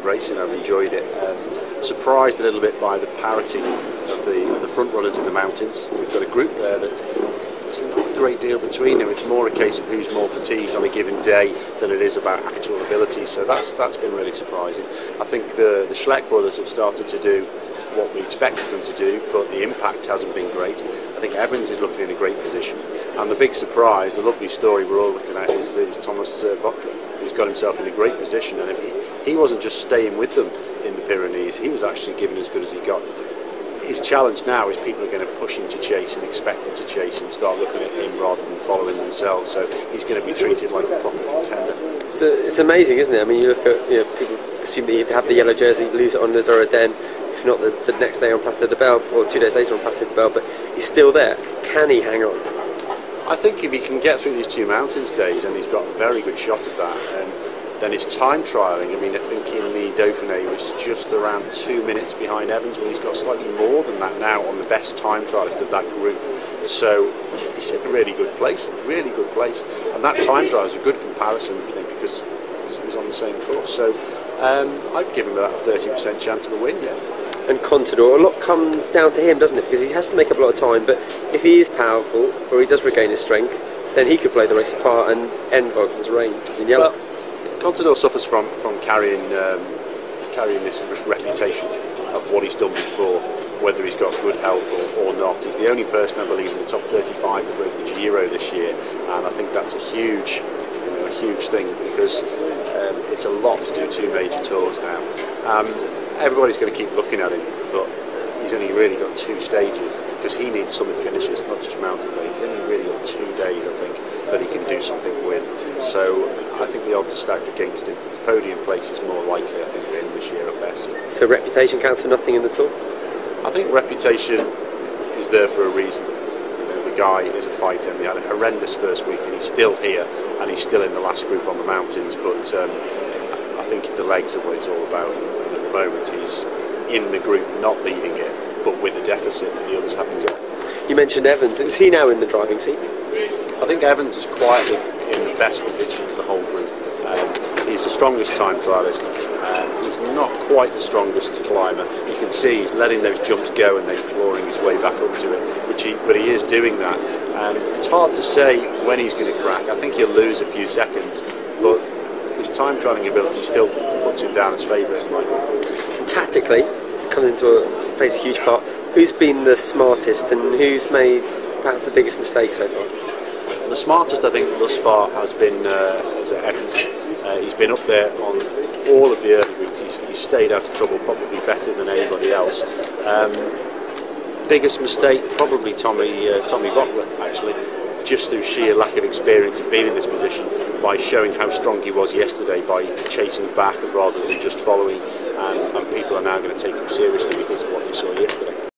racing. I've enjoyed it. Surprised a little bit by the parity of the front runners in the mountains. We've got a group there that there's not a great deal between them. It's more a case of who's more fatigued on a given day than it is about actual ability. So that's been really surprising. I think the Schleck brothers have started to do what we expected them to do, but the impact hasn't been great. I think Evans is looking in a great position, and the big surprise, the lovely story we're all looking at is Thomas Vogt, who's got himself in a great position. And he wasn't just staying with them in the Pyrenees, he was actually giving as good as he got. His challenge now is people are going to push him to chase and expect him to chase and start looking at him rather than following themselves, so he's going to be treated like a proper contender. So it's amazing, isn't it? I mean, you look at, people assume that he'd have the yellow jersey, lose it on Nazora Den, if not the next day on Plateau de Belle, or 2 days later on Plateau de Belle, but he's still there. Can he hang on? I think if he can get through these 2 mountains days, and he's got a very good shot at that, then his time trialling, I mean, I think in the Dauphiné was just around 2 minutes behind Evans, when he's got slightly more than that now on the best time trialist of that group. So he's in a really good place, and that time trial is a good comparison, because he was on the same course. So I'd give him about a 30% chance of a win, yeah. And Contador, a lot comes down to him, doesn't it? Because he has to make up a lot of time, but if he is powerful, or he does regain his strength, then he could play the race apart and end Vogel's reign in yellow. Well, Contador suffers from carrying this reputation of what he's done before, whether he's got good health or not. He's the only person, I believe, in the top 35 that broke the Giro this year, and I think that's a huge thing, because it's a lot to do 2 major tours now. Everybody's going to keep looking at him, but he's only really got 2 stages, because he needs summit finishes, not just mountain races. He's only really got 2 days, I think, that he can do something with. So I think the odds are stacked against him. His podium place is more likely, I think, for him this year at best. So reputation counts for nothing in the Tour? I think reputation is there for a reason. The guy is a fighter, and he had a horrendous first week, and he's still here, and he's still in the last group on the mountains, but I think the legs are what it's all about. And at the moment he's in the group, not leading it, but with a deficit that the others haven't got. You mentioned Evans. Is he now in the driving seat? I think Evans is quietly in the best position of the whole group. He's the strongest time trialist. He's not quite the strongest climber. You can see he's letting those jumps go and then clawing his way back up to it, but he is doing that. It's hard to say when he's going to crack. I think he'll lose a few seconds, but his time trialling ability still puts him down as favourite right now. And tactically, it plays a huge part. Who's been the smartest, and who's made perhaps the biggest mistake so far? The smartest, I think, thus far has been Evans. He's been up there on all of the early routes. He's stayed out of trouble probably better than anybody else. Biggest mistake, probably Tommy Vogt, actually, just through sheer lack of experience of being in this position, by showing how strong he was yesterday by chasing back rather than just following, and people are now going to take him seriously because of what they saw yesterday.